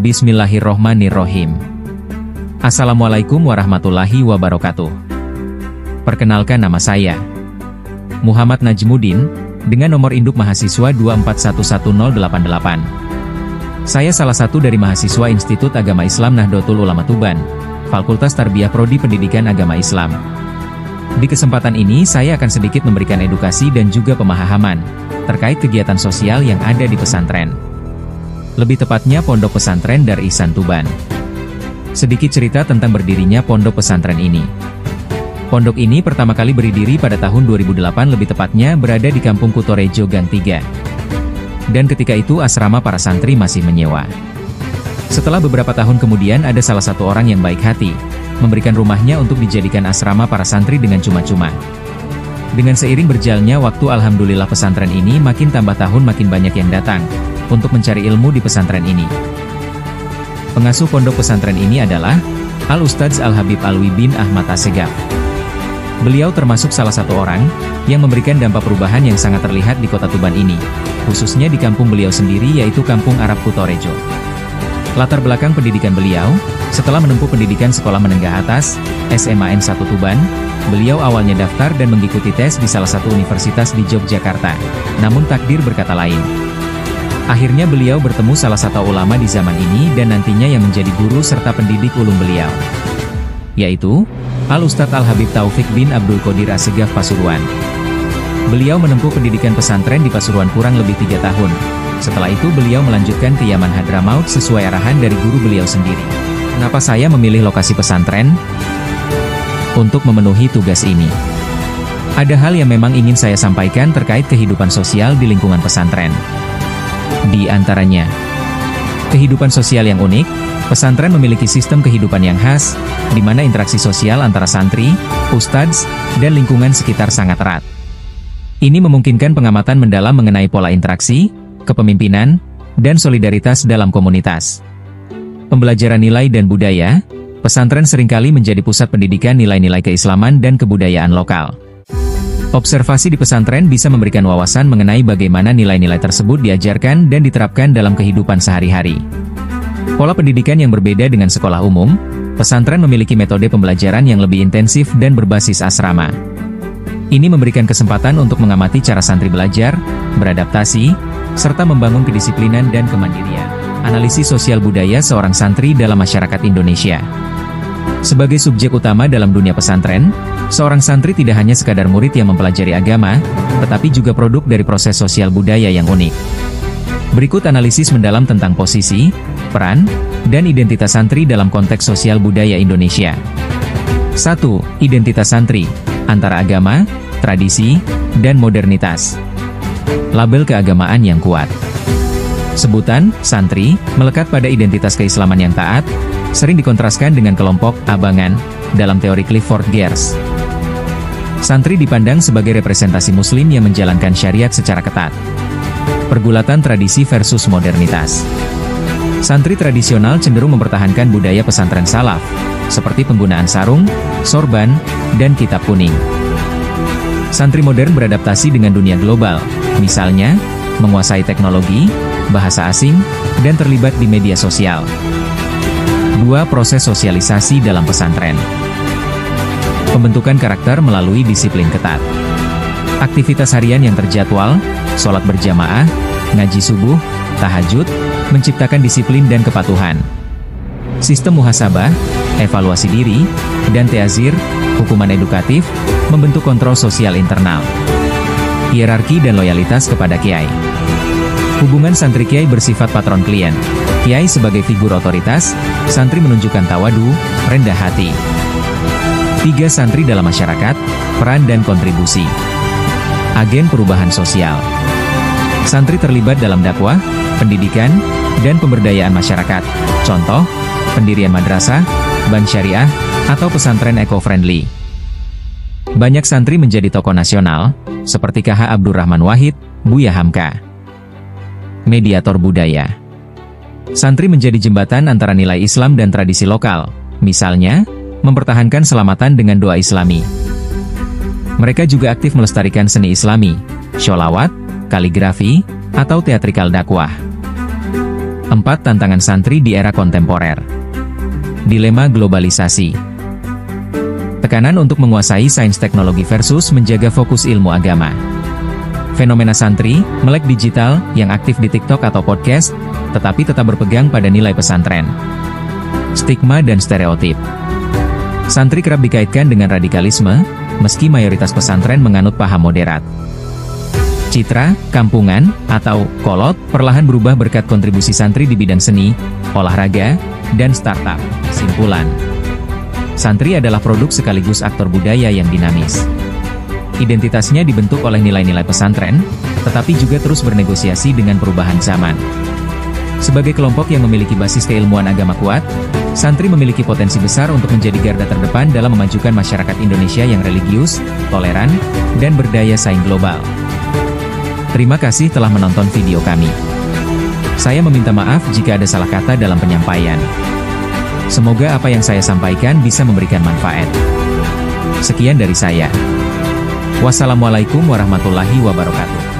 Bismillahirrohmanirrohim. Assalamualaikum warahmatullahi wabarakatuh. Perkenalkan, nama saya Muhammad Najmuddin, dengan nomor induk mahasiswa 2411088. Saya salah satu dari mahasiswa Institut Agama Islam Nahdlatul Ulama Tuban, Fakultas Tarbiyah Prodi Pendidikan Agama Islam. Di kesempatan ini saya akan sedikit memberikan edukasi dan juga pemahaman terkait kegiatan sosial yang ada di pesantren. Lebih tepatnya Pondok Pesantren Dar Ihsan Tuban. Sedikit cerita tentang berdirinya pondok pesantren ini. Pondok ini pertama kali berdiri pada tahun 2008, lebih tepatnya berada di Kampung Kutorejo Gang 3. Dan ketika itu asrama para santri masih menyewa. Setelah beberapa tahun kemudian ada salah satu orang yang baik hati, memberikan rumahnya untuk dijadikan asrama para santri dengan cuma-cuma. Dengan seiring berjalannya waktu, alhamdulillah pesantren ini makin tambah tahun makin banyak yang datang untuk mencari ilmu di pesantren ini. Pengasuh pondok pesantren ini adalah Al-Ustadz Al-Habib Alwi bin Ahmad Assegaf. Beliau termasuk salah satu orang yang memberikan dampak perubahan yang sangat terlihat di kota Tuban ini, khususnya di kampung beliau sendiri, yaitu Kampung Arab Kutorejo. Latar belakang pendidikan beliau, setelah menempuh pendidikan sekolah menengah atas, SMA N1 Tuban, beliau awalnya daftar dan mengikuti tes di salah satu universitas di Yogyakarta. Namun takdir berkata lain. Akhirnya beliau bertemu salah satu ulama di zaman ini dan nantinya yang menjadi guru serta pendidik ulum beliau, yaitu Al-Ustadz Al-Habib Taufik bin Abdul Qadir Assegaf Pasuruan. Beliau menempuh pendidikan pesantren di Pasuruan kurang lebih 3 tahun. Setelah itu beliau melanjutkan ke Yaman Hadramaut sesuai arahan dari guru beliau sendiri. Kenapa saya memilih lokasi pesantren untuk memenuhi tugas ini? Ada hal yang memang ingin saya sampaikan terkait kehidupan sosial di lingkungan pesantren. Di antaranya, kehidupan sosial yang unik. Pesantren memiliki sistem kehidupan yang khas, di mana interaksi sosial antara santri, ustadz, dan lingkungan sekitar sangat erat. Ini memungkinkan pengamatan mendalam mengenai pola interaksi, kepemimpinan, dan solidaritas dalam komunitas. Pembelajaran nilai dan budaya, pesantren seringkali menjadi pusat pendidikan nilai-nilai keislaman dan kebudayaan lokal. Observasi di pesantren bisa memberikan wawasan mengenai bagaimana nilai-nilai tersebut diajarkan dan diterapkan dalam kehidupan sehari-hari. Pola pendidikan yang berbeda dengan sekolah umum, pesantren memiliki metode pembelajaran yang lebih intensif dan berbasis asrama. Ini memberikan kesempatan untuk mengamati cara santri belajar, beradaptasi, serta membangun kedisiplinan dan kemandirian. Analisis sosial budaya seorang santri dalam masyarakat Indonesia. Sebagai subjek utama dalam dunia pesantren, seorang santri tidak hanya sekadar murid yang mempelajari agama, tetapi juga produk dari proses sosial budaya yang unik. Berikut analisis mendalam tentang posisi, peran, dan identitas santri dalam konteks sosial budaya Indonesia. 1. Identitas santri, antara agama, tradisi, dan modernitas. Label keagamaan yang kuat. Sebutan, santri, melekat pada identitas keislaman yang taat, sering dikontraskan dengan kelompok abangan, dalam teori Clifford Geertz. Santri dipandang sebagai representasi muslim yang menjalankan syariat secara ketat. Pergulatan tradisi versus modernitas. Santri tradisional cenderung mempertahankan budaya pesantren salaf, seperti penggunaan sarung, sorban, dan kitab kuning. Santri modern beradaptasi dengan dunia global, misalnya, menguasai teknologi, bahasa asing, dan terlibat di media sosial. 2. Proses sosialisasi dalam pesantren. Pembentukan karakter melalui disiplin ketat. Aktivitas harian yang terjadwal, sholat berjamaah, ngaji subuh, tahajud, menciptakan disiplin dan kepatuhan. Sistem muhasabah, evaluasi diri, dan ta'zir, hukuman edukatif, membentuk kontrol sosial internal. Hierarki dan loyalitas kepada kiai. Hubungan santri kiai bersifat patron klien. Kiai sebagai figur otoritas, santri menunjukkan tawadu, rendah hati. 3. Santri dalam masyarakat, peran dan kontribusi. Agen perubahan sosial. Santri terlibat dalam dakwah, pendidikan, dan pemberdayaan masyarakat. Contoh, pendirian madrasah, bank syariah, atau pesantren eco-friendly. Banyak santri menjadi tokoh nasional, seperti KH Abdurrahman Wahid, Buya Hamka. Mediator budaya. Santri menjadi jembatan antara nilai Islam dan tradisi lokal, misalnya, mempertahankan selamatan dengan doa Islami. Mereka juga aktif melestarikan seni Islami, sholawat, kaligrafi, atau teatrikal dakwah. 4. Tantangan santri di era kontemporer. Dilema globalisasi. Tekanan untuk menguasai sains teknologi versus menjaga fokus ilmu agama. Fenomena santri, melek digital, yang aktif di TikTok atau podcast, tetapi tetap berpegang pada nilai pesantren. Stigma dan stereotip. Santri kerap dikaitkan dengan radikalisme, meski mayoritas pesantren menganut paham moderat. Citra, kampungan, atau kolot, perlahan berubah berkat kontribusi santri di bidang seni, olahraga, dan startup. Simpulan. Santri adalah produk sekaligus aktor budaya yang dinamis. Identitasnya dibentuk oleh nilai-nilai pesantren, tetapi juga terus bernegosiasi dengan perubahan zaman. Sebagai kelompok yang memiliki basis keilmuan agama kuat, santri memiliki potensi besar untuk menjadi garda terdepan dalam memajukan masyarakat Indonesia yang religius, toleran, dan berdaya saing global. Terima kasih telah menonton video kami. Saya meminta maaf jika ada salah kata dalam penyampaian. Semoga apa yang saya sampaikan bisa memberikan manfaat. Sekian dari saya. Wassalamualaikum warahmatullahi wabarakatuh.